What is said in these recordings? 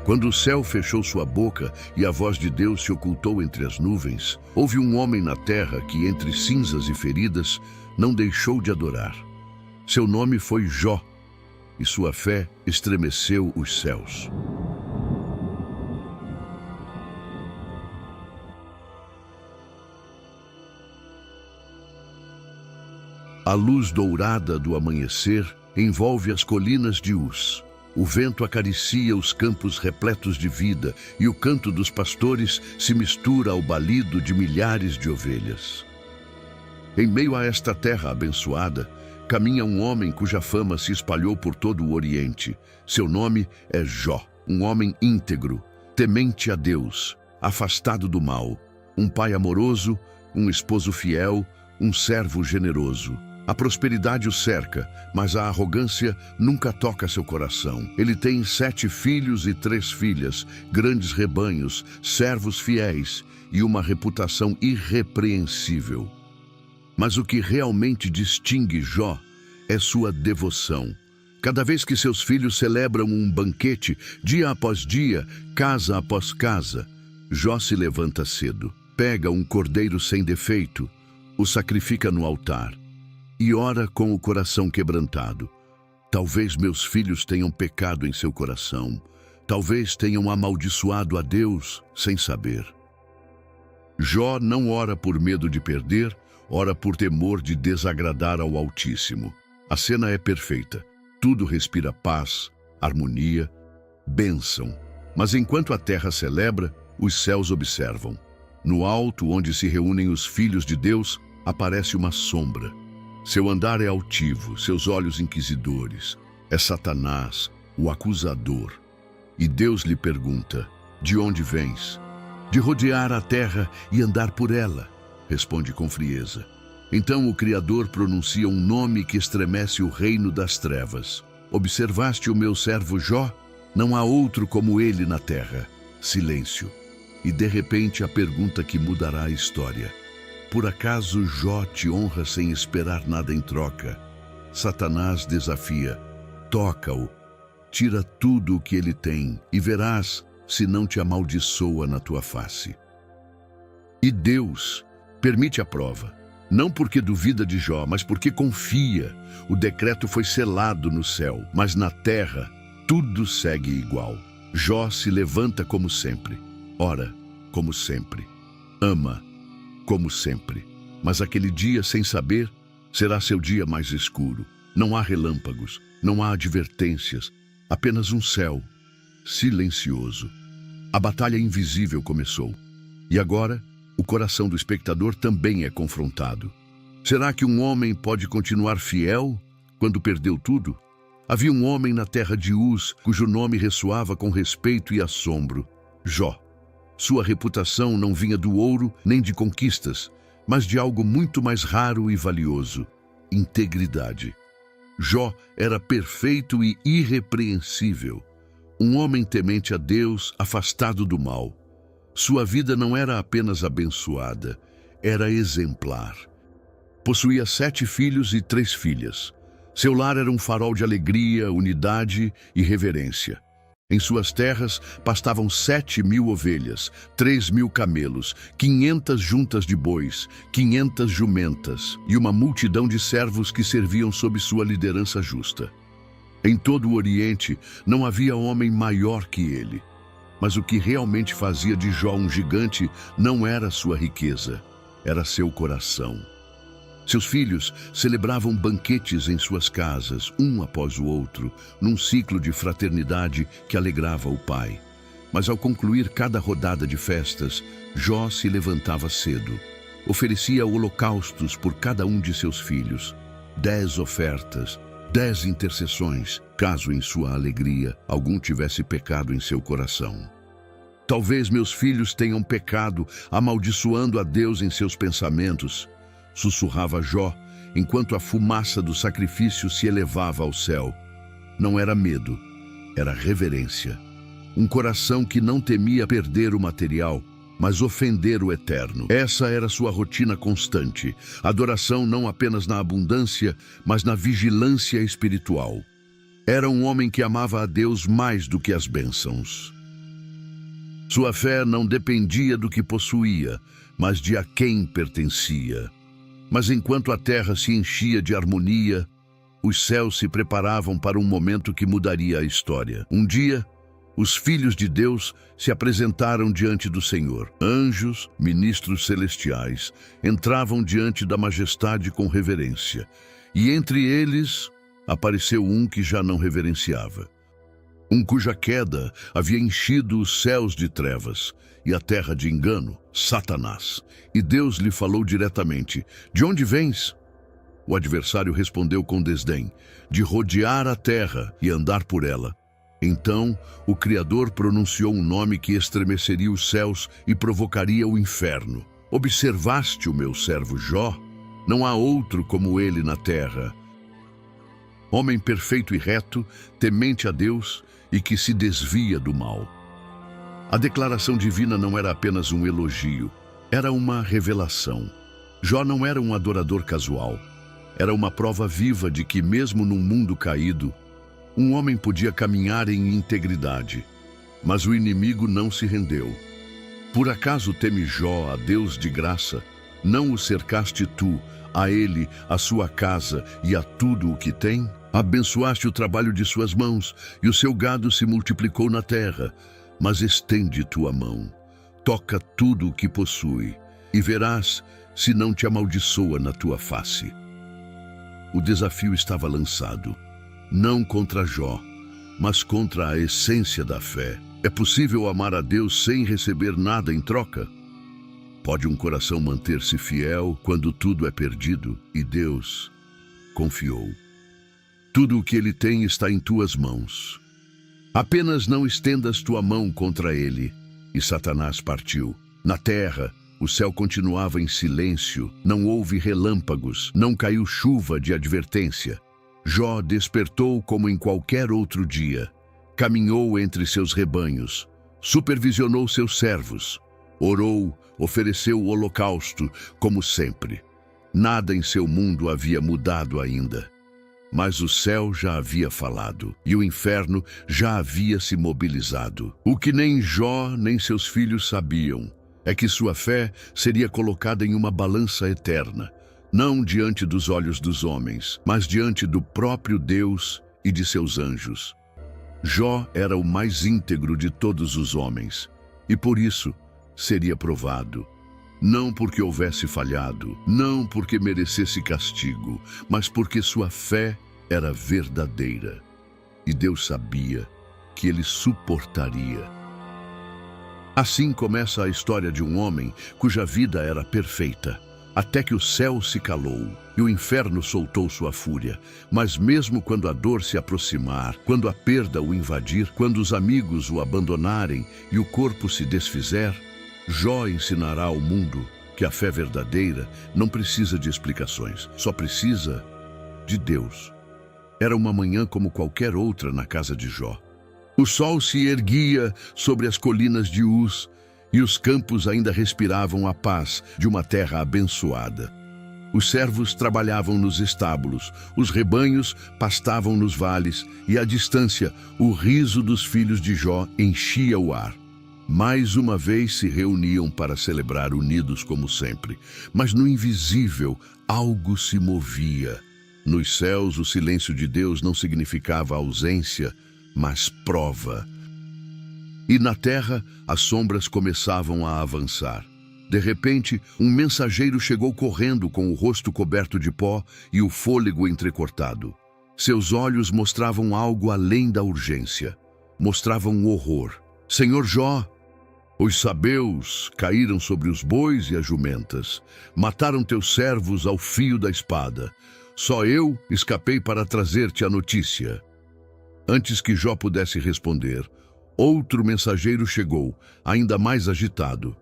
Quando o céu fechou sua boca e a voz de Deus se ocultou entre as nuvens, houve um homem na terra que, entre cinzas e feridas, não deixou de adorar. Seu nome foi Jó, e sua fé estremeceu os céus. A luz dourada do amanhecer envolve as colinas de Uz. O vento acaricia os campos repletos de vida e o canto dos pastores se mistura ao balido de milhares de ovelhas. Em meio a esta terra abençoada, caminha um homem cuja fama se espalhou por todo o Oriente. Seu nome é Jó, um homem íntegro, temente a Deus, afastado do mal, um pai amoroso, um esposo fiel, um servo generoso. A prosperidade o cerca, mas a arrogância nunca toca seu coração. Ele tem 7 filhos e 3 filhas, grandes rebanhos, servos fiéis e uma reputação irrepreensível. Mas o que realmente distingue Jó é sua devoção. Cada vez que seus filhos celebram um banquete, dia após dia, casa após casa, Jó se levanta cedo, pega um cordeiro sem defeito, o sacrifica no altar e ora com o coração quebrantado. Talvez meus filhos tenham pecado em seu coração. Talvez tenham amaldiçoado a Deus sem saber. Jó não ora por medo de perder, ora por temor de desagradar ao Altíssimo. A cena é perfeita. Tudo respira paz, harmonia, bênção. Mas enquanto a terra celebra, os céus observam. No alto, onde se reúnem os filhos de Deus, aparece uma sombra. Seu andar é altivo, seus olhos inquisidores. É Satanás, o acusador. E Deus lhe pergunta: de onde vens? De rodear a terra e andar por ela, responde com frieza. Então o Criador pronuncia um nome que estremece o reino das trevas. Observaste o meu servo Jó? Não há outro como ele na terra. Silêncio. E de repente a pergunta que mudará a história. Por acaso Jó te honra sem esperar nada em troca? Satanás desafia: toca-o, tira tudo o que ele tem e verás se não te amaldiçoa na tua face. E Deus permite a prova, não porque duvida de Jó, mas porque confia. O decreto foi selado no céu, mas na terra tudo segue igual. Jó se levanta como sempre, ora como sempre, ama como sempre. Mas aquele dia, sem saber, será seu dia mais escuro. Não há relâmpagos, não há advertências, apenas um céu silencioso. A batalha invisível começou. E agora, o coração do espectador também é confrontado. Será que um homem pode continuar fiel quando perdeu tudo? Havia um homem na terra de Uz, cujo nome ressoava com respeito e assombro: Jó. Sua reputação não vinha do ouro nem de conquistas, mas de algo muito mais raro e valioso: integridade. Jó era perfeito e irrepreensível. Um homem temente a Deus, afastado do mal. Sua vida não era apenas abençoada, era exemplar. Possuía 7 filhos e 3 filhas. Seu lar era um farol de alegria, unidade e reverência. Em suas terras pastavam 7.000 ovelhas, 3.000 camelos, 500 juntas de bois, 500 jumentas e uma multidão de servos que serviam sob sua liderança justa. Em todo o Oriente não havia homem maior que ele. Mas o que realmente fazia de Jó um gigante não era sua riqueza, era seu coração. Seus filhos celebravam banquetes em suas casas, um após o outro, num ciclo de fraternidade que alegrava o pai. Mas ao concluir cada rodada de festas, Jó se levantava cedo. Oferecia holocaustos por cada um de seus filhos, 10 ofertas, 10 intercessões, caso em sua alegria algum tivesse pecado em seu coração. Talvez meus filhos tenham pecado, amaldiçoando a Deus em seus pensamentos, sussurrava Jó, enquanto a fumaça do sacrifício se elevava ao céu. Não era medo, era reverência. Um coração que não temia perder o material, mas ofender o eterno. Essa era sua rotina constante, adoração não apenas na abundância, mas na vigilância espiritual. Era um homem que amava a Deus mais do que as bênçãos. Sua fé não dependia do que possuía, mas de a quem pertencia. Mas enquanto a terra se enchia de harmonia, os céus se preparavam para um momento que mudaria a história. Um dia, os filhos de Deus se apresentaram diante do Senhor. Anjos, ministros celestiais, entravam diante da majestade com reverência. E entre eles apareceu um que já não reverenciava. Um cuja queda havia enchido os céus de trevas e a terra de engano, Satanás. E Deus lhe falou diretamente: "De onde vens?" O adversário respondeu com desdém: "De rodear a terra e andar por ela." Então o Criador pronunciou um nome que estremeceria os céus e provocaria o inferno. "Observaste o meu servo Jó? Não há outro como ele na terra. Homem perfeito e reto, temente a Deus e que se desvia do mal." A declaração divina não era apenas um elogio, era uma revelação. Jó não era um adorador casual. Era uma prova viva de que, mesmo num mundo caído, um homem podia caminhar em integridade. Mas o inimigo não se rendeu. "Por acaso teme Jó a Deus de graça? Não o cercaste tu, a ele, a sua casa e a tudo o que tem? Abençoaste o trabalho de suas mãos, e o seu gado se multiplicou na terra. Mas estende tua mão, toca tudo o que possui, e verás se não te amaldiçoa na tua face." O desafio estava lançado, não contra Jó, mas contra a essência da fé. É possível amar a Deus sem receber nada em troca? Pode um coração manter-se fiel quando tudo é perdido? E Deus confiou: "Tudo o que ele tem está em tuas mãos. Apenas não estendas tua mão contra ele." E Satanás partiu. Na terra, o céu continuava em silêncio, não houve relâmpagos, não caiu chuva de advertência. Jó despertou como em qualquer outro dia. Caminhou entre seus rebanhos, supervisionou seus servos, orou, ofereceu o holocausto, como sempre. Nada em seu mundo havia mudado ainda. Mas o céu já havia falado, e o inferno já havia se mobilizado. O que nem Jó nem seus filhos sabiam é que sua fé seria colocada em uma balança eterna, não diante dos olhos dos homens, mas diante do próprio Deus e de seus anjos. Jó era o mais íntegro de todos os homens, e por isso seria provado. Não porque houvesse falhado, não porque merecesse castigo, mas porque sua fé era verdadeira. E Deus sabia que ele suportaria. Assim começa a história de um homem cuja vida era perfeita, até que o céu se calou e o inferno soltou sua fúria. Mas mesmo quando a dor se aproximar, quando a perda o invadir, quando os amigos o abandonarem e o corpo se desfizer, Jó ensinará ao mundo que a fé verdadeira não precisa de explicações, só precisa de Deus. Era uma manhã como qualquer outra na casa de Jó. O sol se erguia sobre as colinas de Uz e os campos ainda respiravam a paz de uma terra abençoada. Os servos trabalhavam nos estábulos, os rebanhos pastavam nos vales e, à distância, o riso dos filhos de Jó enchia o ar. Mais uma vez se reuniam para celebrar unidos como sempre, mas no invisível algo se movia. Nos céus, o silêncio de Deus não significava ausência, mas prova. E na terra, as sombras começavam a avançar. De repente, um mensageiro chegou correndo com o rosto coberto de pó e o fôlego entrecortado. Seus olhos mostravam algo além da urgência. Mostravam um horror. "Senhor Jó, os sabeus caíram sobre os bois e as jumentas. Mataram teus servos ao fio da espada. Só eu escapei para trazer-te a notícia." Antes que Jó pudesse responder, outro mensageiro chegou, ainda mais agitado.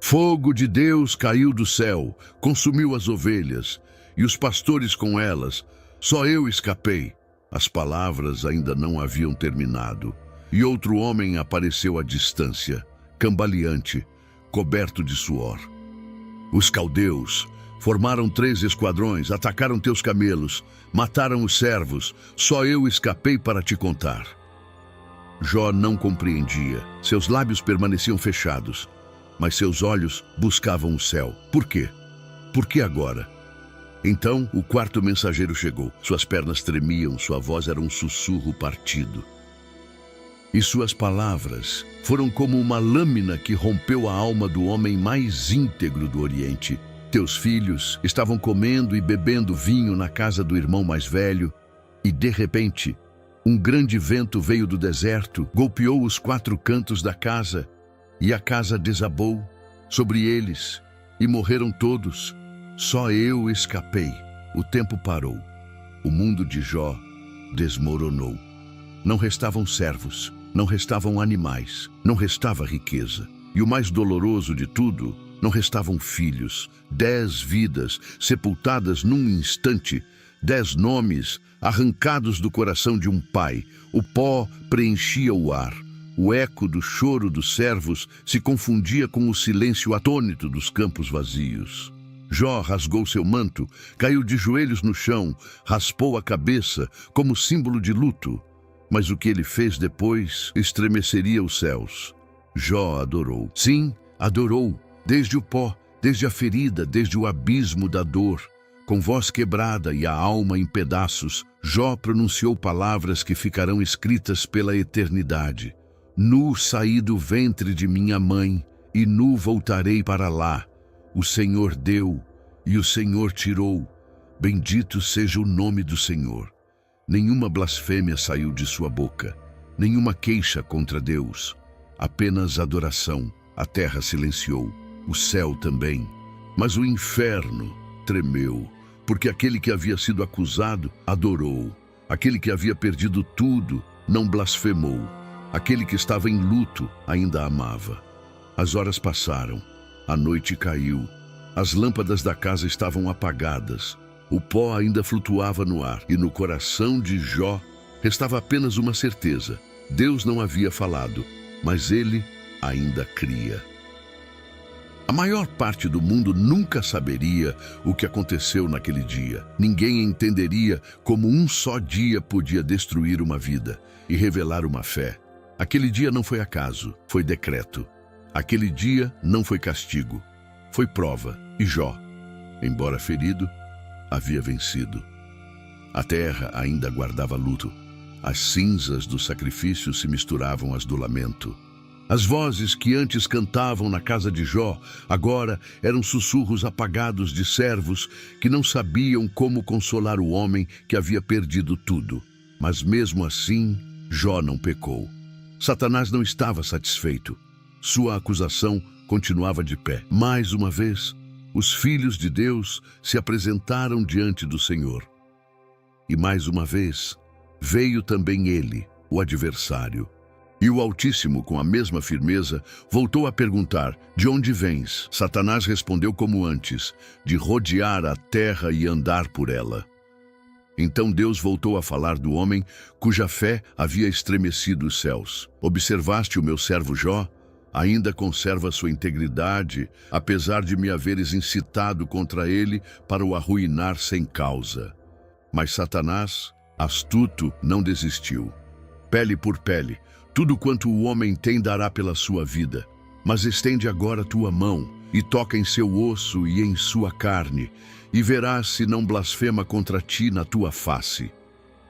"Fogo de Deus caiu do céu, consumiu as ovelhas, e os pastores com elas. Só eu escapei." As palavras ainda não haviam terminado, e outro homem apareceu à distância, cambaleante, coberto de suor. "Os caldeus formaram 3 esquadrões, atacaram teus camelos, mataram os servos. Só eu escapei para te contar." Jó não compreendia. Seus lábios permaneciam fechados, mas seus olhos buscavam o céu. Por quê? Por que agora? Então o quarto mensageiro chegou. Suas pernas tremiam, sua voz era um sussurro partido. E suas palavras foram como uma lâmina que rompeu a alma do homem mais íntegro do Oriente. Teus filhos estavam comendo e bebendo vinho na casa do irmão mais velho, e de repente, um grande vento veio do deserto, golpeou os 4 cantos da casa, e a casa desabou sobre eles, e morreram todos. Só eu escapei. O tempo parou. O mundo de Jó desmoronou. Não restavam servos, não restavam animais, não restava riqueza. E o mais doloroso de tudo, não restavam filhos. 10 vidas sepultadas num instante, 10 nomes arrancados do coração de um pai. O pó preenchia o ar. O eco do choro dos servos se confundia com o silêncio atônito dos campos vazios. Jó rasgou seu manto, caiu de joelhos no chão, raspou a cabeça como símbolo de luto. Mas o que ele fez depois estremeceria os céus. Jó adorou. Sim, adorou, desde o pó, desde a ferida, desde o abismo da dor. Com voz quebrada e a alma em pedaços, Jó pronunciou palavras que ficarão escritas pela eternidade. Nu saí do ventre de minha mãe, e nu voltarei para lá. O Senhor deu, e o Senhor tirou. Bendito seja o nome do Senhor. Nenhuma blasfêmia saiu de sua boca, nenhuma queixa contra Deus. Apenas adoração. A terra silenciou, o céu também. Mas o inferno tremeu, porque aquele que havia sido acusado adorou. Aquele que havia perdido tudo não blasfemou. Aquele que estava em luto ainda amava. As horas passaram, a noite caiu, as lâmpadas da casa estavam apagadas, o pó ainda flutuava no ar, e no coração de Jó restava apenas uma certeza: Deus não havia falado, mas ele ainda cria. A maior parte do mundo nunca saberia o que aconteceu naquele dia. Ninguém entenderia como um só dia podia destruir uma vida e revelar uma fé. Aquele dia não foi acaso, foi decreto. Aquele dia não foi castigo, foi prova. E Jó, embora ferido, havia vencido. A terra ainda guardava luto. As cinzas do sacrifício se misturavam às do lamento. As vozes que antes cantavam na casa de Jó, agora eram sussurros apagados de servos que não sabiam como consolar o homem que havia perdido tudo. Mas mesmo assim, Jó não pecou. Satanás não estava satisfeito. Sua acusação continuava de pé. Mais uma vez, os filhos de Deus se apresentaram diante do Senhor. E mais uma vez, veio também ele, o adversário. E o Altíssimo, com a mesma firmeza, voltou a perguntar: de onde vens? Satanás respondeu como antes: de rodear a terra e andar por ela. Então Deus voltou a falar do homem cuja fé havia estremecido os céus. Observaste o meu servo Jó? Ainda conserva sua integridade, apesar de me haveres incitado contra ele para o arruinar sem causa. Mas Satanás, astuto, não desistiu. Pele por pele, tudo quanto o homem tem dará pela sua vida. Mas estende agora tua mão e toca em seu osso e em sua carne, e verás se não blasfema contra ti na tua face.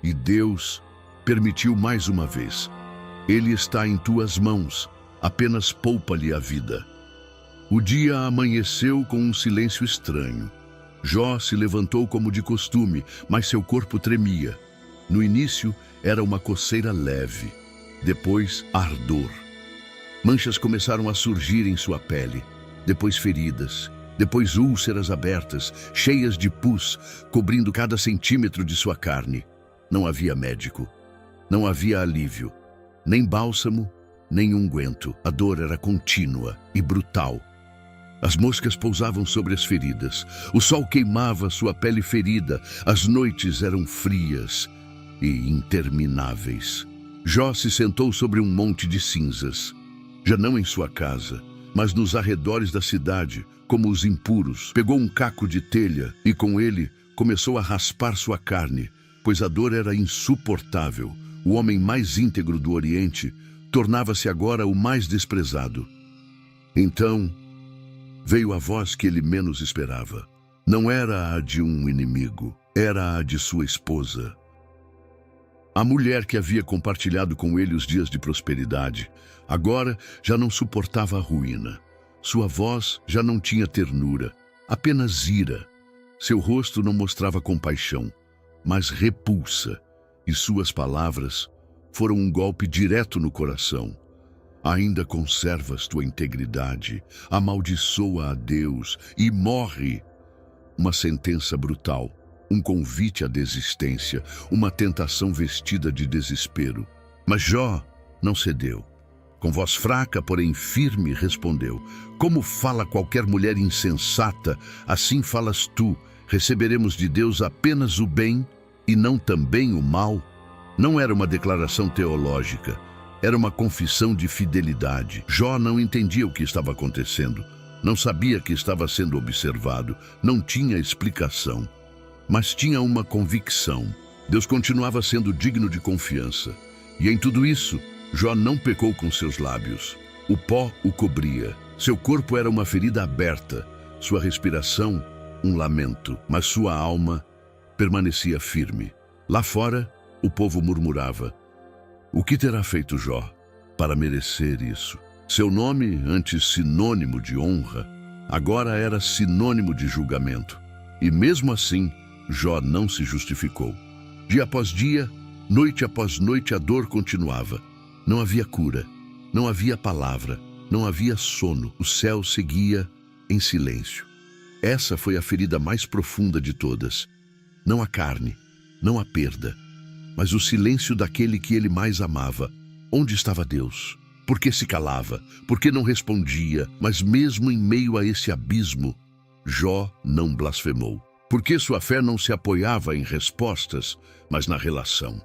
E Deus permitiu mais uma vez. Ele está em tuas mãos, apenas poupa-lhe a vida. O dia amanheceu com um silêncio estranho. Jó se levantou como de costume, mas seu corpo tremia. No início era uma coceira leve, depois ardor. Manchas começaram a surgir em sua pele, depois feridas, depois úlceras abertas, cheias de pus, cobrindo cada centímetro de sua carne. Não havia médico, não havia alívio, nem bálsamo, nem unguento. A dor era contínua e brutal. As moscas pousavam sobre as feridas, o sol queimava sua pele ferida, as noites eram frias e intermináveis. Jó se sentou sobre um monte de cinzas, já não em sua casa, mas nos arredores da cidade, como os impuros. Pegou um caco de telha e com ele começou a raspar sua carne, pois a dor era insuportável. o homem mais íntegro do Oriente, tornava-se agora o mais desprezado. Então veio a voz que ele menos esperava. Não era a de um inimigo, era a de sua esposa. A mulher que havia compartilhado com ele os dias de prosperidade, agora já não suportava a ruína. Sua voz já não tinha ternura, apenas ira. Seu rosto não mostrava compaixão, mas repulsa, e suas palavras foram um golpe direto no coração. Ainda conservas tua integridade, amaldiçoa a Deus e morre. Uma sentença brutal, um convite à desistência, uma tentação vestida de desespero. Mas Jó não cedeu. Com voz fraca, porém firme, respondeu: como fala qualquer mulher insensata, assim falas tu. Receberemos de Deus apenas o bem e não também o mal? Não era uma declaração teológica, era uma confissão de fidelidade. Jó não entendia o que estava acontecendo, não sabia que estava sendo observado, não tinha explicação, mas tinha uma convicção. Deus continuava sendo digno de confiança. E em tudo isso, Jó não pecou com seus lábios. O pó o cobria, seu corpo era uma ferida aberta, sua respiração um lamento, mas sua alma permanecia firme. Lá fora, o povo murmurava: o que terá feito Jó para merecer isso? Seu nome, antes sinônimo de honra, agora era sinônimo de julgamento. E mesmo assim, Jó não se justificou. Dia após dia, noite após noite, a dor continuava. Não havia cura, não havia palavra, não havia sono. O céu seguia em silêncio. Essa foi a ferida mais profunda de todas. Não a carne, não a perda, mas o silêncio daquele que ele mais amava. Onde estava Deus? Por que se calava? Por que não respondia? Mas mesmo em meio a esse abismo, Jó não blasfemou. Porque sua fé não se apoiava em respostas, mas na relação.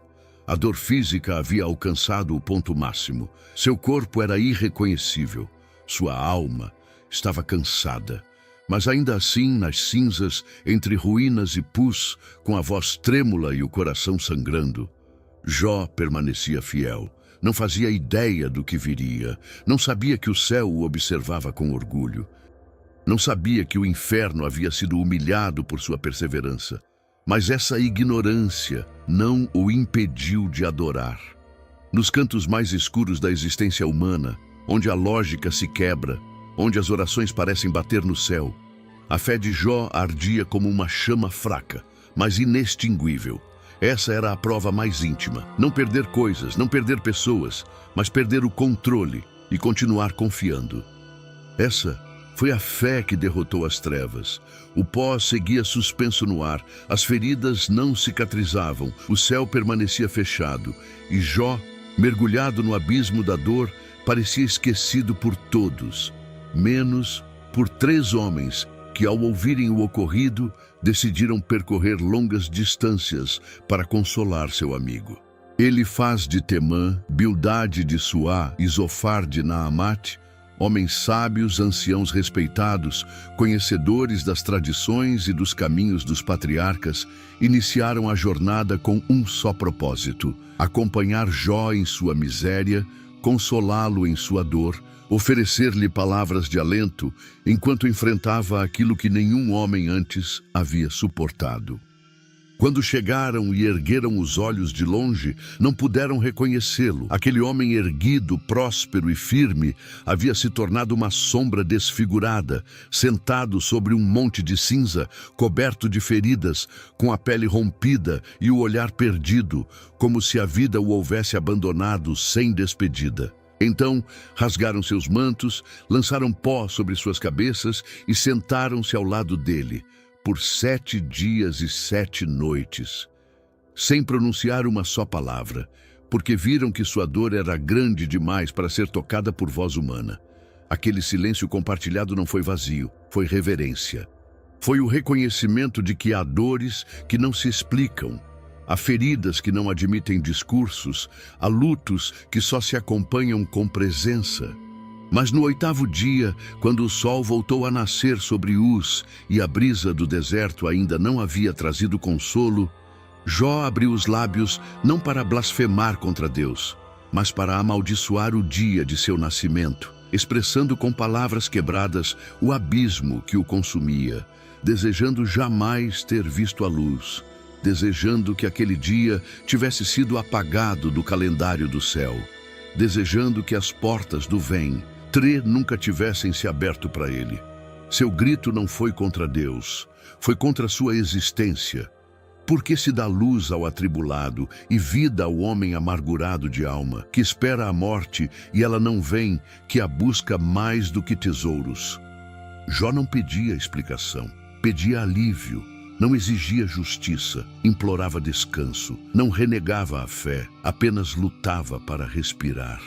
A dor física havia alcançado o ponto máximo. Seu corpo era irreconhecível. Sua alma estava cansada. Mas ainda assim, nas cinzas, entre ruínas e pus, com a voz trêmula e o coração sangrando, Jó permanecia fiel. Não fazia ideia do que viria. Não sabia que o céu o observava com orgulho. Não sabia que o inferno havia sido humilhado por sua perseverança. Mas essa ignorância não o impediu de adorar. Nos cantos mais escuros da existência humana, onde a lógica se quebra, onde as orações parecem bater no céu, a fé de Jó ardia como uma chama fraca, mas inextinguível. Essa era a prova mais íntima. Não perder coisas, não perder pessoas, mas perder o controle e continuar confiando. Essa foi a fé que derrotou as trevas. O pó seguia suspenso no ar, as feridas não cicatrizavam, o céu permanecia fechado, e Jó, mergulhado no abismo da dor, parecia esquecido por todos, menos por 3 homens que, ao ouvirem o ocorrido, decidiram percorrer longas distâncias para consolar seu amigo. Elifaz de Temã, Bildade de Suá e Zofar de Naamate, homens sábios, anciãos respeitados, conhecedores das tradições e dos caminhos dos patriarcas, iniciaram a jornada com um só propósito: acompanhar Jó em sua miséria, consolá-lo em sua dor, oferecer-lhe palavras de alento enquanto enfrentava aquilo que nenhum homem antes havia suportado. Quando chegaram e ergueram os olhos de longe, não puderam reconhecê-lo. Aquele homem erguido, próspero e firme havia se tornado uma sombra desfigurada, sentado sobre um monte de cinza, coberto de feridas, com a pele rompida e o olhar perdido, como se a vida o houvesse abandonado sem despedida. Então, rasgaram seus mantos, lançaram pó sobre suas cabeças e sentaram-se ao lado dele, por 7 dias e 7 noites, sem pronunciar uma só palavra, porque viram que sua dor era grande demais para ser tocada por voz humana. Aquele silêncio compartilhado não foi vazio, foi reverência. Foi o reconhecimento de que há dores que não se explicam, há feridas que não admitem discursos, há lutos que só se acompanham com presença. Mas no 8º dia, quando o sol voltou a nascer sobre Uz e a brisa do deserto ainda não havia trazido consolo, Jó abriu os lábios não para blasfemar contra Deus, mas para amaldiçoar o dia de seu nascimento, expressando com palavras quebradas o abismo que o consumia, desejando jamais ter visto a luz, desejando que aquele dia tivesse sido apagado do calendário do céu, desejando que as portas do Vem-Tre nunca tivessem se aberto para ele. Seu grito não foi contra Deus, foi contra sua existência. Por que se dá luz ao atribulado e vida ao homem amargurado de alma, que espera a morte e ela não vem, que a busca mais do que tesouros? Jó não pedia explicação, pedia alívio, não exigia justiça, implorava descanso, não renegava a fé, apenas lutava para respirar.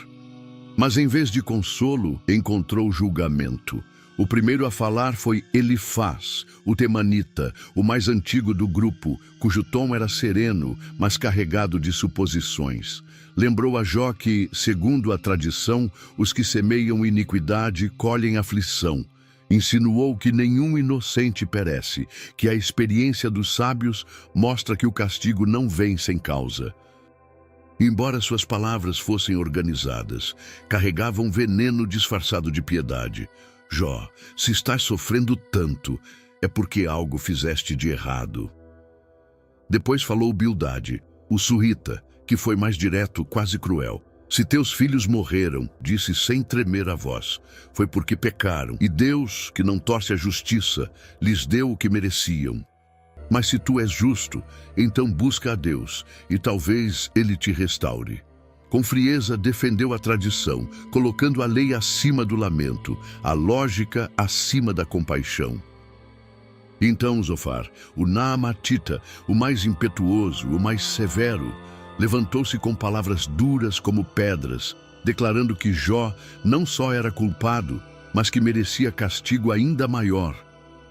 Mas em vez de consolo, encontrou julgamento. O primeiro a falar foi Elifaz, o temanita, o mais antigo do grupo, cujo tom era sereno, mas carregado de suposições. Lembrou a Jó que, segundo a tradição, os que semeiam iniquidade colhem aflição. Insinuou que nenhum inocente perece, que a experiência dos sábios mostra que o castigo não vem sem causa. Embora suas palavras fossem organizadas, carregavam veneno disfarçado de piedade. Jó, se estás sofrendo tanto, é porque algo fizeste de errado. Depois falou Bildade, o surrita, que foi mais direto, quase cruel. Se teus filhos morreram, disse sem tremer a voz, foi porque pecaram, e Deus, que não torce a justiça, lhes deu o que mereciam. Mas se tu és justo, então busca a Deus, e talvez Ele te restaure. Com frieza defendeu a tradição, colocando a lei acima do lamento, a lógica acima da compaixão. Então Zofar, o Naamatita, o mais impetuoso, o mais severo, levantou-se com palavras duras como pedras, declarando que Jó não só era culpado, mas que merecia castigo ainda maior,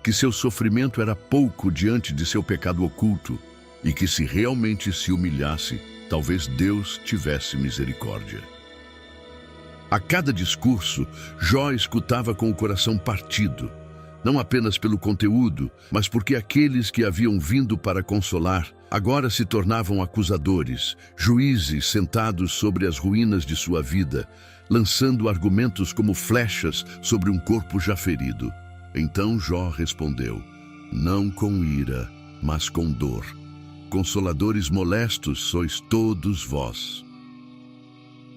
que seu sofrimento era pouco diante de seu pecado oculto, e que se realmente se humilhasse, talvez Deus tivesse misericórdia. A cada discurso, Jó escutava com o coração partido, não apenas pelo conteúdo, mas porque aqueles que haviam vindo para consolar agora se tornavam acusadores, juízes sentados sobre as ruínas de sua vida, lançando argumentos como flechas sobre um corpo já ferido. Então Jó respondeu: não com ira, mas com dor. Consoladores molestos sois todos vós.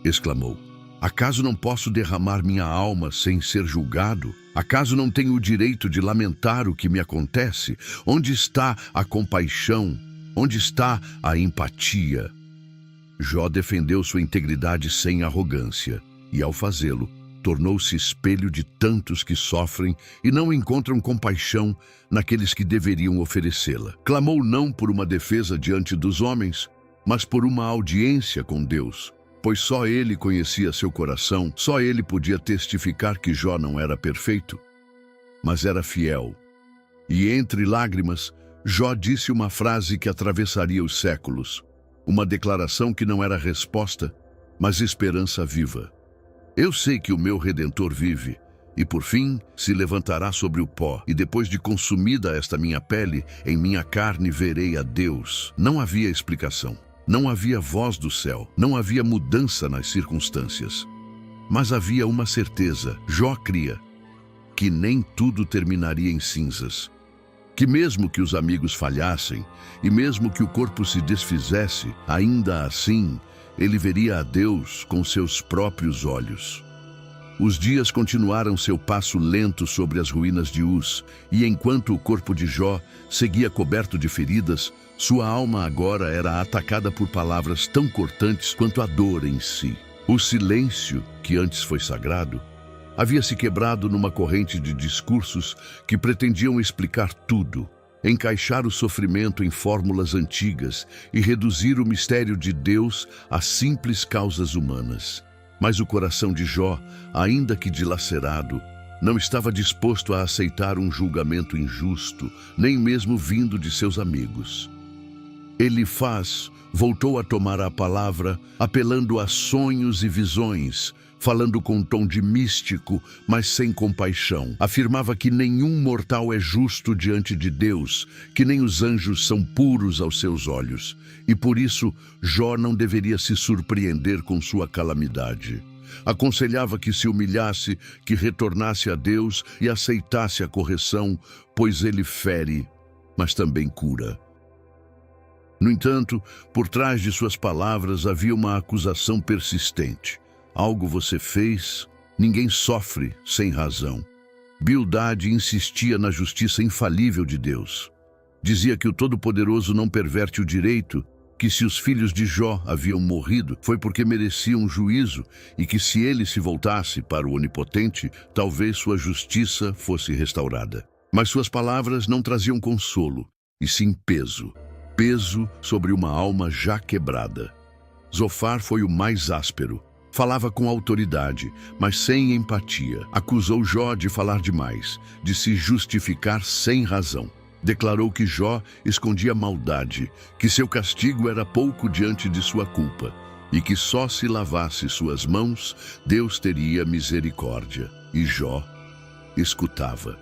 Exclamou: acaso não posso derramar minha alma sem ser julgado? Acaso não tenho o direito de lamentar o que me acontece? Onde está a compaixão? Onde está a empatia? Jó defendeu sua integridade sem arrogância, e ao fazê-lo, tornou-se espelho de tantos que sofrem e não encontram compaixão naqueles que deveriam oferecê-la. Clamou não por uma defesa diante dos homens, mas por uma audiência com Deus, pois só ele conhecia seu coração, só ele podia testificar que Jó não era perfeito, mas era fiel. E entre lágrimas, Jó disse uma frase que atravessaria os séculos, uma declaração que não era resposta, mas esperança viva. Eu sei que o meu Redentor vive, e por fim se levantará sobre o pó, e depois de consumida esta minha pele, em minha carne verei a Deus. Não havia explicação, não havia voz do céu, não havia mudança nas circunstâncias. Mas havia uma certeza, Jó cria, que nem tudo terminaria em cinzas. Que mesmo que os amigos falhassem, e mesmo que o corpo se desfizesse, ainda assim, ele veria a Deus com seus próprios olhos. Os dias continuaram seu passo lento sobre as ruínas de Uz, e enquanto o corpo de Jó seguia coberto de feridas, sua alma agora era atacada por palavras tão cortantes quanto a dor em si. O silêncio, que antes foi sagrado, havia se quebrado numa corrente de discursos que pretendiam explicar tudo, encaixar o sofrimento em fórmulas antigas e reduzir o mistério de Deus a simples causas humanas. Mas o coração de Jó, ainda que dilacerado, não estava disposto a aceitar um julgamento injusto, nem mesmo vindo de seus amigos. Elifaz voltou a tomar a palavra, apelando a sonhos e visões, falando com um tom de místico, mas sem compaixão. Afirmava que nenhum mortal é justo diante de Deus, que nem os anjos são puros aos seus olhos. E por isso, Jó não deveria se surpreender com sua calamidade. Aconselhava que se humilhasse, que retornasse a Deus e aceitasse a correção, pois ele fere, mas também cura. No entanto, por trás de suas palavras havia uma acusação persistente. Algo você fez, ninguém sofre sem razão. Bildade insistia na justiça infalível de Deus. Dizia que o Todo-Poderoso não perverte o direito, que se os filhos de Jó haviam morrido foi porque mereciam juízo e que se ele se voltasse para o Onipotente, talvez sua justiça fosse restaurada. Mas suas palavras não traziam consolo, e sim peso. Peso sobre uma alma já quebrada. Zofar foi o mais áspero. Falava com autoridade, mas sem empatia. Acusou Jó de falar demais, de se justificar sem razão. Declarou que Jó escondia maldade, que seu castigo era pouco diante de sua culpa, e que só se lavasse suas mãos, Deus teria misericórdia. E Jó escutava,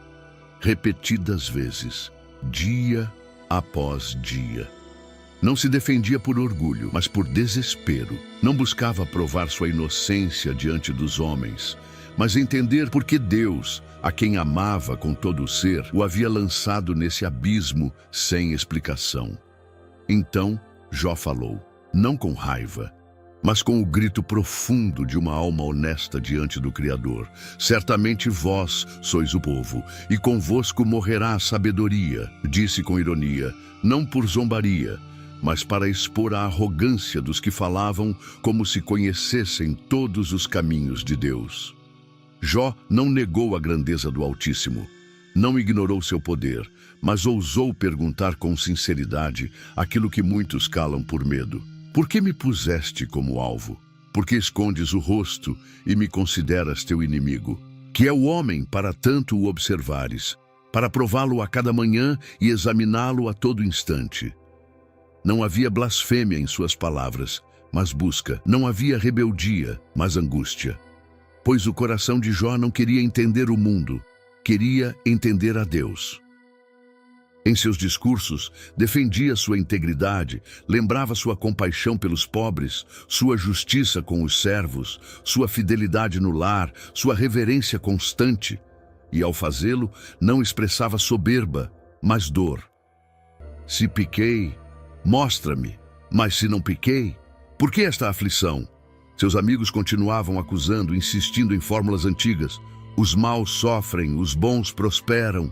repetidas vezes, dia após dia. Não se defendia por orgulho, mas por desespero. Não buscava provar sua inocência diante dos homens, mas entender por que Deus, a quem amava com todo o ser, o havia lançado nesse abismo sem explicação. Então, Jó falou, não com raiva, mas com o grito profundo de uma alma honesta diante do Criador. Certamente vós sois o povo, e convosco morrerá a sabedoria, disse com ironia, não por zombaria, mas para expor a arrogância dos que falavam como se conhecessem todos os caminhos de Deus. Jó não negou a grandeza do Altíssimo, não ignorou seu poder, mas ousou perguntar com sinceridade aquilo que muitos calam por medo. Por que me puseste como alvo? Por que escondes o rosto e me consideras teu inimigo? Que é o homem para tanto o observares, para prová-lo a cada manhã e examiná-lo a todo instante. Não havia blasfêmia em suas palavras, mas busca. Não havia rebeldia, mas angústia. Pois o coração de Jó não queria entender o mundo, queria entender a Deus. Em seus discursos, defendia sua integridade, lembrava sua compaixão pelos pobres, sua justiça com os servos, sua fidelidade no lar, sua reverência constante. E ao fazê-lo, não expressava soberba, mas dor. Se piquei, mostra-me, mas se não piquei, por que esta aflição? Seus amigos continuavam acusando, insistindo em fórmulas antigas. Os maus sofrem, os bons prosperam.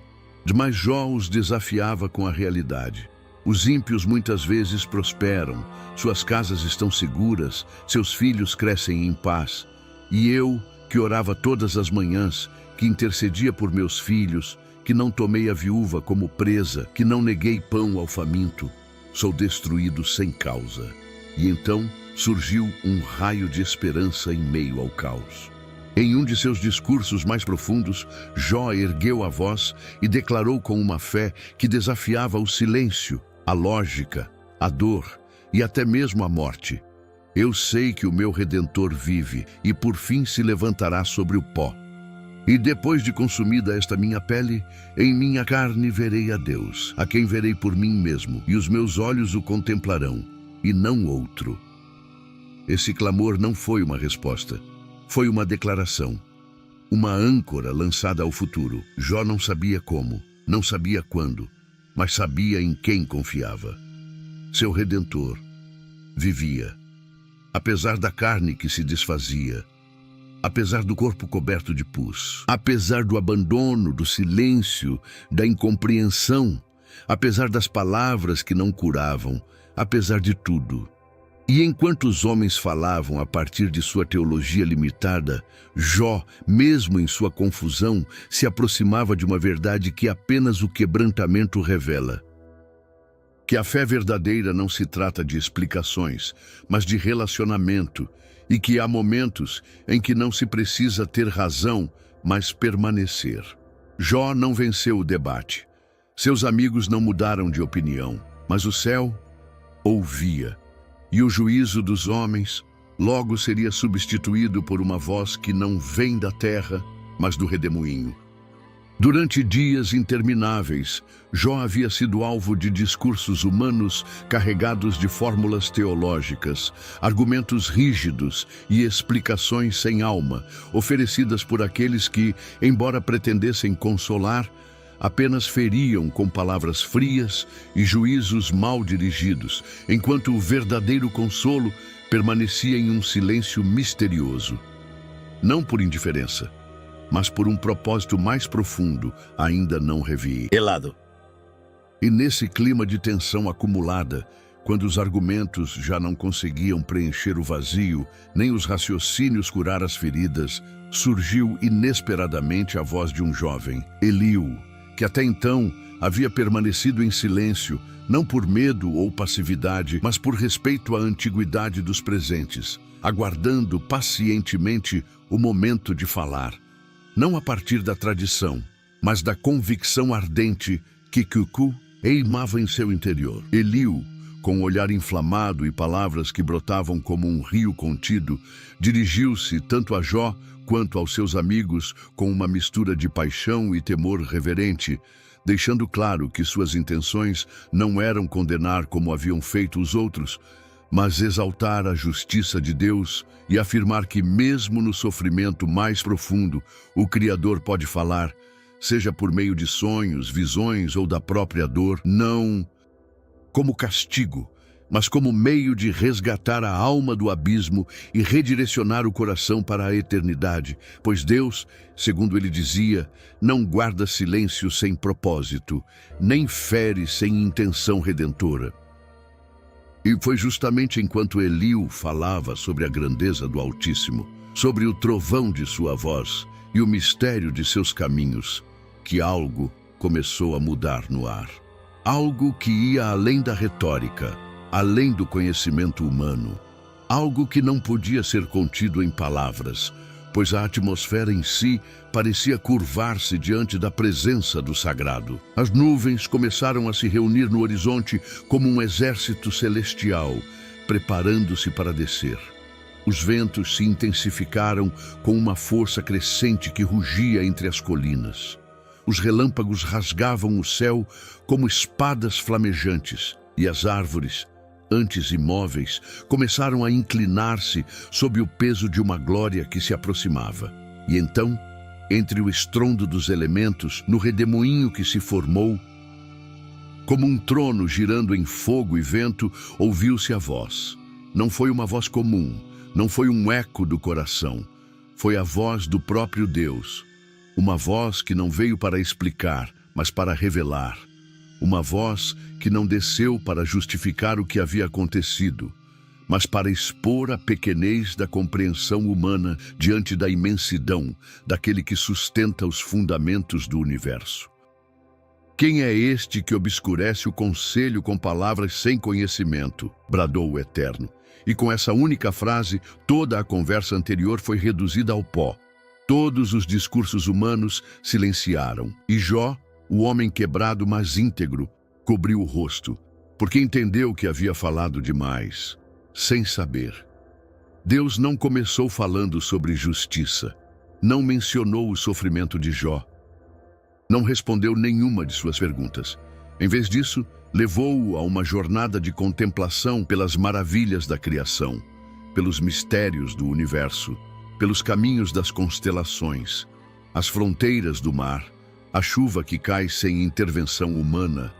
Mas Jó os desafiava com a realidade. Os ímpios muitas vezes prosperam, suas casas estão seguras, seus filhos crescem em paz. E eu, que orava todas as manhãs, que intercedia por meus filhos, que não tomei a viúva como presa, que não neguei pão ao faminto, sou destruído sem causa. E então surgiu um raio de esperança em meio ao caos. Em um de seus discursos mais profundos, Jó ergueu a voz e declarou com uma fé que desafiava o silêncio, a lógica, a dor e até mesmo a morte. Eu sei que o meu Redentor vive e por fim se levantará sobre o pó. E depois de consumida esta minha pele, em minha carne verei a Deus, a quem verei por mim mesmo, e os meus olhos o contemplarão, e não outro. Esse clamor não foi uma resposta. Foi uma declaração, uma âncora lançada ao futuro. Jó não sabia como, não sabia quando, mas sabia em quem confiava. Seu Redentor vivia, apesar da carne que se desfazia, apesar do corpo coberto de pus, apesar do abandono, do silêncio, da incompreensão, apesar das palavras que não curavam, apesar de tudo. E enquanto os homens falavam a partir de sua teologia limitada, Jó, mesmo em sua confusão, se aproximava de uma verdade que apenas o quebrantamento revela. Que a fé verdadeira não se trata de explicações, mas de relacionamento, e que há momentos em que não se precisa ter razão, mas permanecer. Jó não venceu o debate. Seus amigos não mudaram de opinião, mas o céu ouvia. E o juízo dos homens logo seria substituído por uma voz que não vem da terra, mas do redemoinho. Durante dias intermináveis, Jó havia sido alvo de discursos humanos carregados de fórmulas teológicas, argumentos rígidos e explicações sem alma, oferecidas por aqueles que, embora pretendessem consolar, apenas feriam com palavras frias e juízos mal dirigidos, enquanto o verdadeiro consolo permanecia em um silêncio misterioso. Não por indiferença, mas por um propósito mais profundo, ainda não revelado. E nesse clima de tensão acumulada, quando os argumentos já não conseguiam preencher o vazio, nem os raciocínios curar as feridas, surgiu inesperadamente a voz de um jovem, Eliú, que até então havia permanecido em silêncio, não por medo ou passividade, mas por respeito à antiguidade dos presentes, aguardando pacientemente o momento de falar. Não a partir da tradição, mas da convicção ardente que Cucu eimava em seu interior. Eliú, com um olhar inflamado e palavras que brotavam como um rio contido, dirigiu-se tanto a Jó quanto aos seus amigos com uma mistura de paixão e temor reverente, deixando claro que suas intenções não eram condenar como haviam feito os outros, mas exaltar a justiça de Deus e afirmar que mesmo no sofrimento mais profundo, o Criador pode falar, seja por meio de sonhos, visões ou da própria dor, não como castigo, mas como meio de resgatar a alma do abismo e redirecionar o coração para a eternidade, pois Deus, segundo ele dizia, não guarda silêncio sem propósito, nem fere sem intenção redentora. E foi justamente enquanto Eliú falava sobre a grandeza do Altíssimo, sobre o trovão de sua voz e o mistério de seus caminhos, que algo começou a mudar no ar. Algo que ia além da retórica, além do conhecimento humano. Algo que não podia ser contido em palavras, pois a atmosfera em si parecia curvar-se diante da presença do sagrado. As nuvens começaram a se reunir no horizonte como um exército celestial, preparando-se para descer. Os ventos se intensificaram com uma força crescente que rugia entre as colinas. Os relâmpagos rasgavam o céu como espadas flamejantes, e as árvores, antes imóveis, começaram a inclinar-se sob o peso de uma glória que se aproximava. E então, entre o estrondo dos elementos, no redemoinho que se formou, como um trono girando em fogo e vento, ouviu-se a voz. Não foi uma voz comum, não foi um eco do coração, foi a voz do próprio Deus. Uma voz que não veio para explicar, mas para revelar. Uma voz que não desceu para justificar o que havia acontecido, mas para expor a pequenez da compreensão humana diante da imensidão daquele que sustenta os fundamentos do universo. Quem é este que obscurece o conselho com palavras sem conhecimento? Bradou o Eterno. E com essa única frase, toda a conversa anterior foi reduzida ao pó. Todos os discursos humanos silenciaram, e Jó, o homem quebrado mas íntegro, cobriu o rosto, porque entendeu que havia falado demais, sem saber. Deus não começou falando sobre justiça, não mencionou o sofrimento de Jó, não respondeu nenhuma de suas perguntas. Em vez disso, levou-o a uma jornada de contemplação pelas maravilhas da criação, pelos mistérios do universo, pelos caminhos das constelações, as fronteiras do mar, a chuva que cai sem intervenção humana,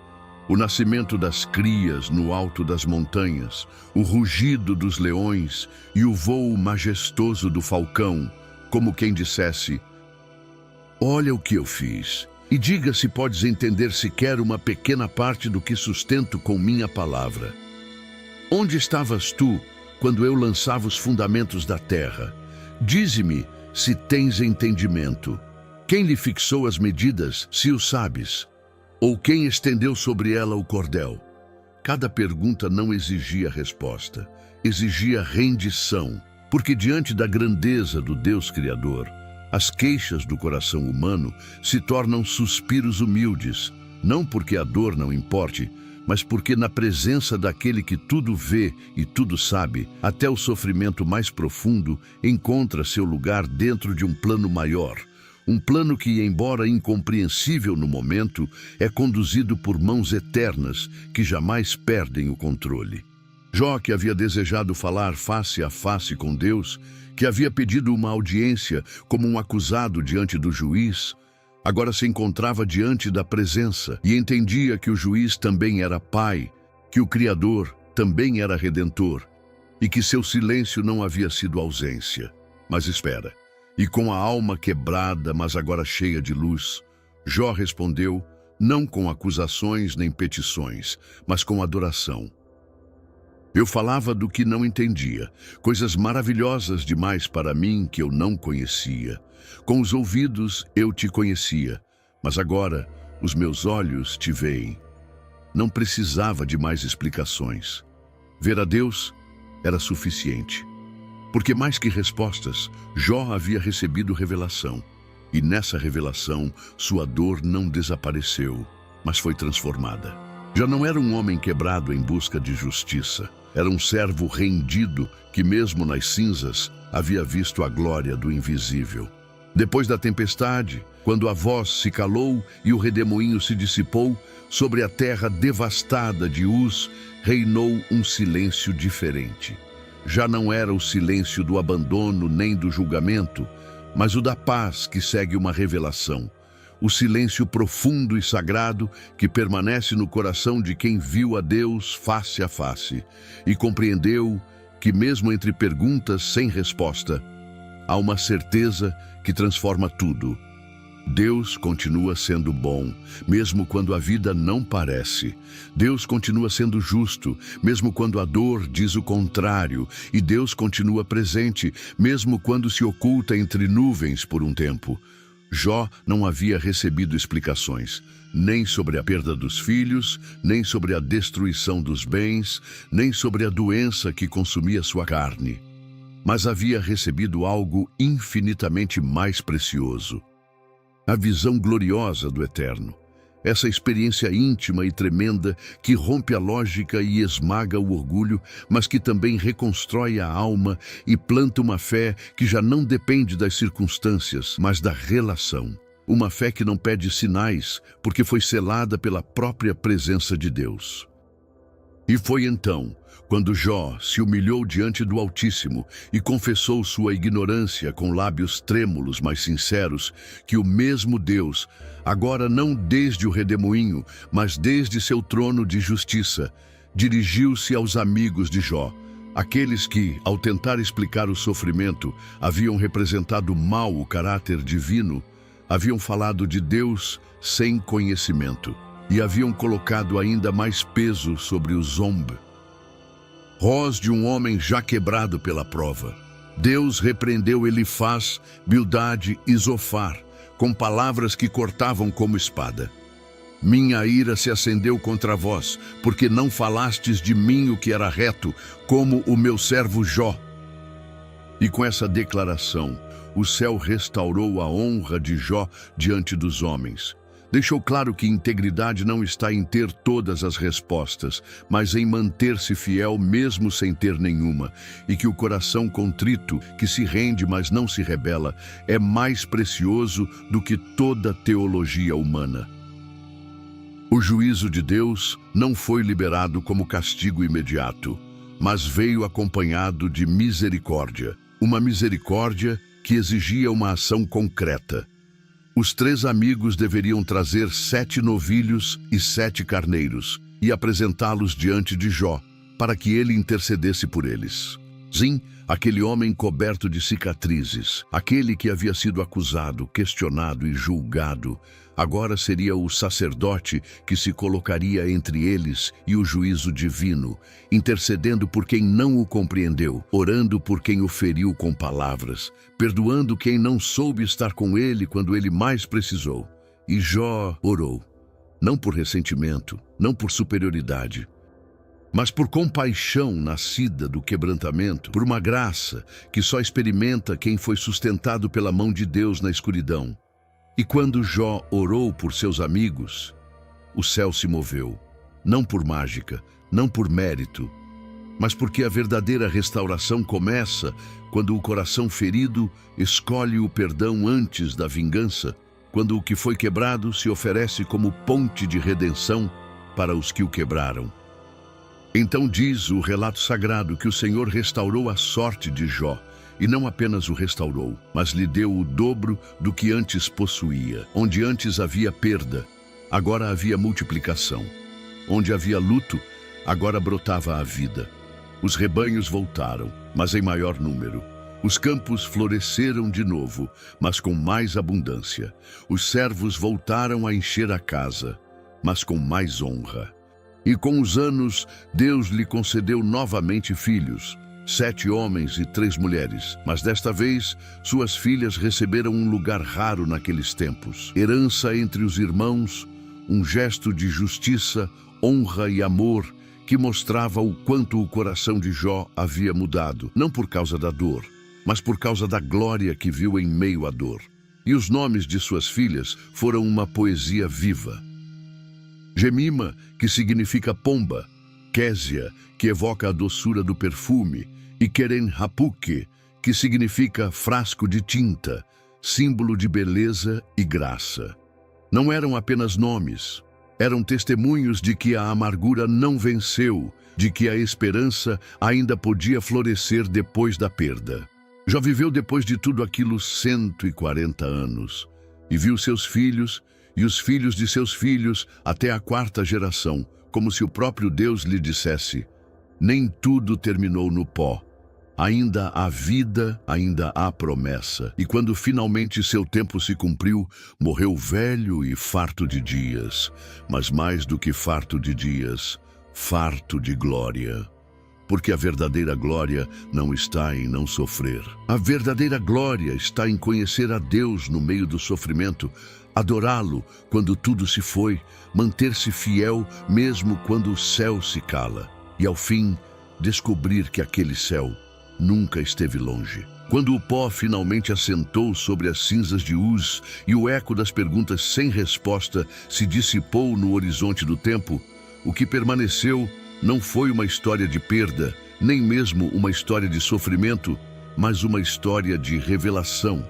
o nascimento das crias no alto das montanhas, o rugido dos leões e o vôo majestoso do falcão, como quem dissesse: olha o que eu fiz, e diga se podes entender sequer uma pequena parte do que sustento com minha palavra. Onde estavas tu quando eu lançava os fundamentos da terra? Dize-me se tens entendimento. Quem lhe fixou as medidas, se o sabes? Ou quem estendeu sobre ela o cordel? Cada pergunta não exigia resposta, exigia rendição, porque diante da grandeza do Deus Criador, as queixas do coração humano se tornam suspiros humildes, não porque a dor não importe, mas porque na presença daquele que tudo vê e tudo sabe, até o sofrimento mais profundo encontra seu lugar dentro de um plano maior. Um plano que, embora incompreensível no momento, é conduzido por mãos eternas que jamais perdem o controle. Jó, que havia desejado falar face a face com Deus, que havia pedido uma audiência como um acusado diante do juiz, agora se encontrava diante da presença e entendia que o juiz também era Pai, que o Criador também era Redentor e que seu silêncio não havia sido ausência. Mas espera, e com a alma quebrada, mas agora cheia de luz, Jó respondeu, não com acusações nem petições, mas com adoração. Eu falava do que não entendia, coisas maravilhosas demais para mim que eu não conhecia. Com os ouvidos eu te conhecia, mas agora os meus olhos te veem. Não precisava de mais explicações. Ver a Deus era suficiente. Porque mais que respostas, Jó havia recebido revelação. E nessa revelação, sua dor não desapareceu, mas foi transformada. Já não era um homem quebrado em busca de justiça. Era um servo rendido que, mesmo nas cinzas, havia visto a glória do invisível. Depois da tempestade, quando a voz se calou e o redemoinho se dissipou, sobre a terra devastada de Uz, reinou um silêncio diferente. Já não era o silêncio do abandono nem do julgamento, mas o da paz que segue uma revelação. O silêncio profundo e sagrado que permanece no coração de quem viu a Deus face a face e compreendeu que, mesmo entre perguntas sem resposta, há uma certeza que transforma tudo. Deus continua sendo bom, mesmo quando a vida não parece. Deus continua sendo justo, mesmo quando a dor diz o contrário. E Deus continua presente, mesmo quando se oculta entre nuvens por um tempo. Jó não havia recebido explicações, nem sobre a perda dos filhos, nem sobre a destruição dos bens, nem sobre a doença que consumia sua carne. Mas havia recebido algo infinitamente mais precioso: a visão gloriosa do Eterno. Essa experiência íntima e tremenda que rompe a lógica e esmaga o orgulho, mas que também reconstrói a alma e planta uma fé que já não depende das circunstâncias, mas da relação. Uma fé que não pede sinais, porque foi selada pela própria presença de Deus. E foi então, quando Jó se humilhou diante do Altíssimo e confessou sua ignorância com lábios trêmulos, mas sinceros, que o mesmo Deus, agora não desde o redemoinho, mas desde seu trono de justiça, dirigiu-se aos amigos de Jó, aqueles que, ao tentar explicar o sofrimento, haviam representado mal o caráter divino, haviam falado de Deus sem conhecimento e haviam colocado ainda mais peso sobre o zombe. Voz de um homem já quebrado pela prova. Deus repreendeu Elifaz, Bildade e Zofar, com palavras que cortavam como espada. Minha ira se acendeu contra vós, porque não falastes de mim o que era reto, como o meu servo Jó. E com essa declaração, o céu restaurou a honra de Jó diante dos homens. Deixou claro que integridade não está em ter todas as respostas, mas em manter-se fiel mesmo sem ter nenhuma, e que o coração contrito, que se rende mas não se rebela, é mais precioso do que toda teologia humana. O juízo de Deus não foi liberado como castigo imediato, mas veio acompanhado de misericórdia, uma misericórdia que exigia uma ação concreta. Os 3 amigos deveriam trazer 7 novilhos e 7 carneiros e apresentá-los diante de Jó, para que ele intercedesse por eles. Sim, aquele homem coberto de cicatrizes, aquele que havia sido acusado, questionado e julgado, agora seria o sacerdote que se colocaria entre eles e o juízo divino, intercedendo por quem não o compreendeu, orando por quem o feriu com palavras, perdoando quem não soube estar com ele quando ele mais precisou. E Jó orou, não por ressentimento, não por superioridade, mas por compaixão nascida do quebrantamento, por uma graça que só experimenta quem foi sustentado pela mão de Deus na escuridão. E quando Jó orou por seus amigos, o céu se moveu. não por mágica, não por mérito, mas porque a verdadeira restauração começa quando o coração ferido escolhe o perdão antes da vingança, quando o que foi quebrado se oferece como ponte de redenção para os que o quebraram. Então diz o relato sagrado que o Senhor restaurou a sorte de Jó, e não apenas o restaurou, mas lhe deu o dobro do que antes possuía. Onde antes havia perda, agora havia multiplicação. Onde havia luto, agora brotava a vida. Os rebanhos voltaram, mas em maior número. Os campos floresceram de novo, mas com mais abundância. Os servos voltaram a encher a casa, mas com mais honra. E com os anos, Deus lhe concedeu novamente filhos, 7 homens e 3 mulheres. Mas desta vez, suas filhas receberam um lugar raro naqueles tempos. Herança entre os irmãos, um gesto de justiça, honra e amor, que mostrava o quanto o coração de Jó havia mudado, não por causa da dor, mas por causa da glória que viu em meio à dor. E os nomes de suas filhas foram uma poesia viva. Jemima, que significa pomba, Késia, que evoca a doçura do perfume, e Queren-Hapuque, que significa frasco de tinta, símbolo de beleza e graça. Não eram apenas nomes, eram testemunhos de que a amargura não venceu, de que a esperança ainda podia florescer depois da perda. Jó viveu depois de tudo aquilo 140 anos, e viu seus filhos e os filhos de seus filhos até a 4ª geração, como se o próprio Deus lhe dissesse: nem tudo terminou no pó. Ainda há vida, ainda há promessa. E quando finalmente seu tempo se cumpriu, morreu velho e farto de dias. Mas mais do que farto de dias, farto de glória. Porque a verdadeira glória não está em não sofrer. A verdadeira glória está em conhecer a Deus no meio do sofrimento, adorá-lo quando tudo se foi, manter-se fiel mesmo quando o céu se cala. E ao fim, descobrir que aquele céu nunca esteve longe. Quando o pó finalmente assentou sobre as cinzas de Uz e o eco das perguntas sem resposta se dissipou no horizonte do tempo, o que permaneceu não foi uma história de perda, nem mesmo uma história de sofrimento, mas uma história de revelação.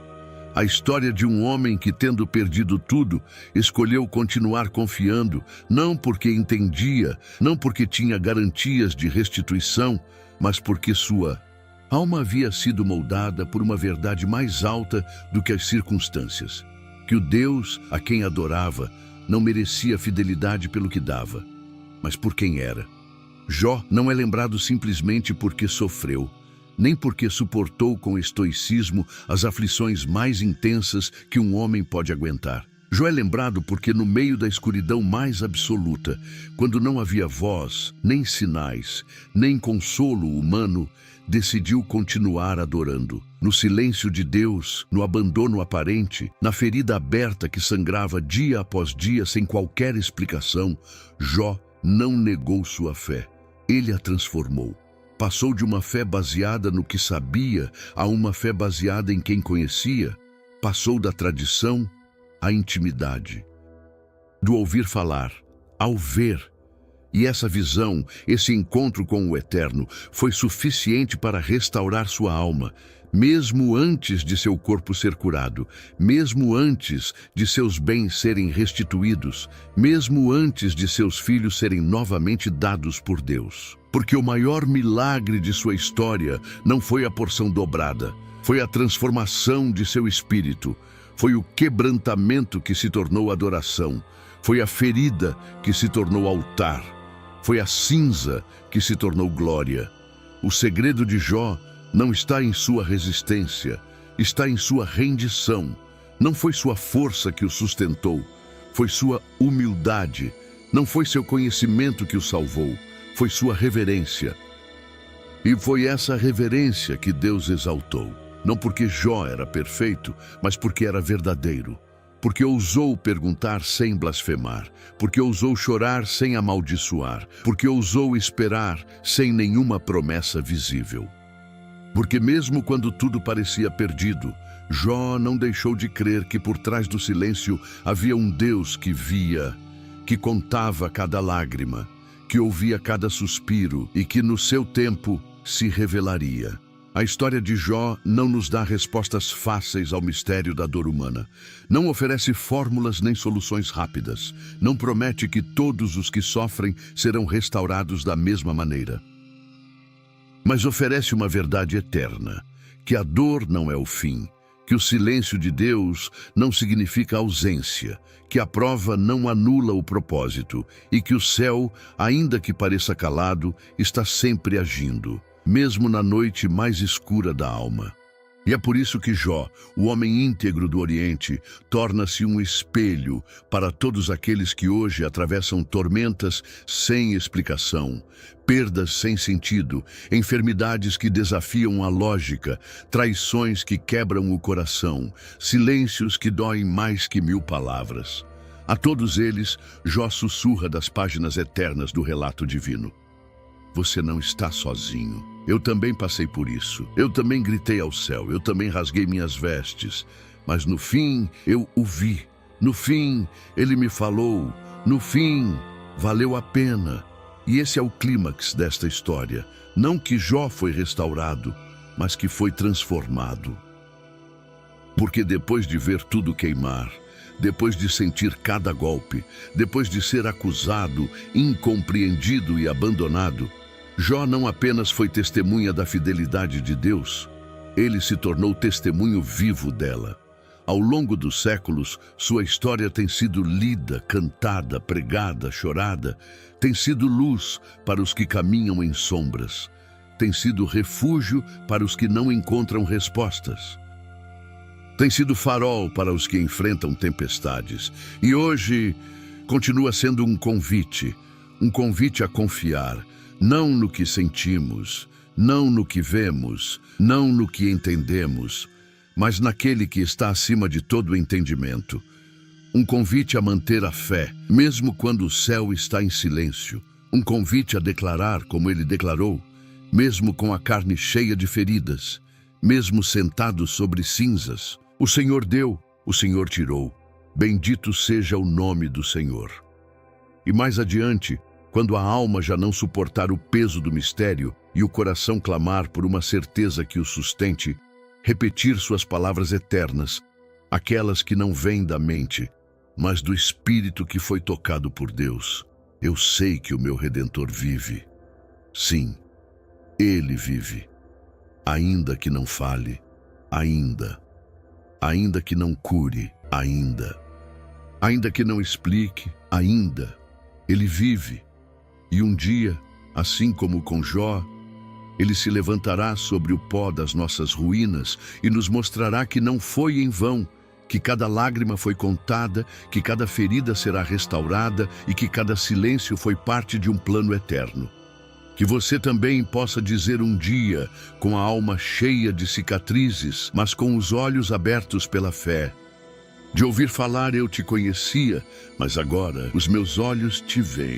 A história de um homem que, tendo perdido tudo, escolheu continuar confiando, não porque entendia, não porque tinha garantias de restituição, mas porque sua alma havia sido moldada por uma verdade mais alta do que as circunstâncias, que o Deus a quem adorava não merecia fidelidade pelo que dava, mas por quem era. Jó não é lembrado simplesmente porque sofreu, nem porque suportou com estoicismo as aflições mais intensas que um homem pode aguentar. Jó é lembrado porque no meio da escuridão mais absoluta, quando não havia voz, nem sinais, nem consolo humano, decidiu continuar adorando. No silêncio de Deus, no abandono aparente, na ferida aberta que sangrava dia após dia sem qualquer explicação, Jó não negou sua fé. Ele a transformou. Passou de uma fé baseada no que sabia a uma fé baseada em quem conhecia. Passou da tradição à intimidade, do ouvir falar ao ver. E essa visão, esse encontro com o Eterno, foi suficiente para restaurar sua alma, mesmo antes de seu corpo ser curado, mesmo antes de seus bens serem restituídos, mesmo antes de seus filhos serem novamente dados por Deus. Porque o maior milagre de sua história não foi a porção dobrada, foi a transformação de seu espírito, foi o quebrantamento que se tornou adoração, foi a ferida que se tornou altar, foi a cinza que se tornou glória. O segredo de Jó não está em sua resistência, está em sua rendição. Não foi sua força que o sustentou, foi sua humildade. Não foi seu conhecimento que o salvou, foi sua reverência. E foi essa reverência que Deus exaltou. Não porque Jó era perfeito, mas porque era verdadeiro. Porque ousou perguntar sem blasfemar, porque ousou chorar sem amaldiçoar, porque ousou esperar sem nenhuma promessa visível. Porque mesmo quando tudo parecia perdido, Jó não deixou de crer que por trás do silêncio havia um Deus que via, que contava cada lágrima, que ouvia cada suspiro e que no seu tempo se revelaria. A história de Jó não nos dá respostas fáceis ao mistério da dor humana. Não oferece fórmulas nem soluções rápidas. Não promete que todos os que sofrem serão restaurados da mesma maneira. Mas oferece uma verdade eterna, que a dor não é o fim, que o silêncio de Deus não significa ausência, que a prova não anula o propósito e que o céu, ainda que pareça calado, está sempre agindo, mesmo na noite mais escura da alma. E é por isso que Jó, o homem íntegro do Oriente, torna-se um espelho para todos aqueles que hoje atravessam tormentas sem explicação, perdas sem sentido, enfermidades que desafiam a lógica, traições que quebram o coração, silêncios que doem mais que 1000 palavras. A todos eles, Jó sussurra das páginas eternas do relato divino: você não está sozinho. Eu também passei por isso. Eu também gritei ao céu. Eu também rasguei minhas vestes. Mas no fim, eu o vi. No fim, ele me falou. No fim, valeu a pena. E esse é o clímax desta história. Não que Jó foi restaurado, mas que foi transformado. Porque depois de ver tudo queimar, depois de sentir cada golpe, depois de ser acusado, incompreendido e abandonado, Jó não apenas foi testemunha da fidelidade de Deus, ele se tornou testemunho vivo dela. Ao longo dos séculos, sua história tem sido lida, cantada, pregada, chorada, tem sido luz para os que caminham em sombras, tem sido refúgio para os que não encontram respostas. Tem sido farol para os que enfrentam tempestades. E hoje continua sendo um convite a confiar, não no que sentimos, não no que vemos, não no que entendemos, mas naquele que está acima de todo entendimento. Um convite a manter a fé, mesmo quando o céu está em silêncio. Um convite a declarar como ele declarou, mesmo com a carne cheia de feridas, mesmo sentado sobre cinzas. O Senhor deu, o Senhor tirou. Bendito seja o nome do Senhor. E mais adiante, quando a alma já não suportar o peso do mistério e o coração clamar por uma certeza que o sustente, repetir suas palavras eternas, aquelas que não vêm da mente, mas do Espírito que foi tocado por Deus. Eu sei que o meu Redentor vive. Sim, ele vive. Ainda que não fale, ainda que não cure, ainda que não explique, ainda, ele vive. E um dia, assim como com Jó, ele se levantará sobre o pó das nossas ruínas e nos mostrará que não foi em vão, que cada lágrima foi contada, que cada ferida será restaurada e que cada silêncio foi parte de um plano eterno. Que você também possa dizer um dia, com a alma cheia de cicatrizes, mas com os olhos abertos pela fé: de ouvir falar eu te conhecia, mas agora os meus olhos te veem.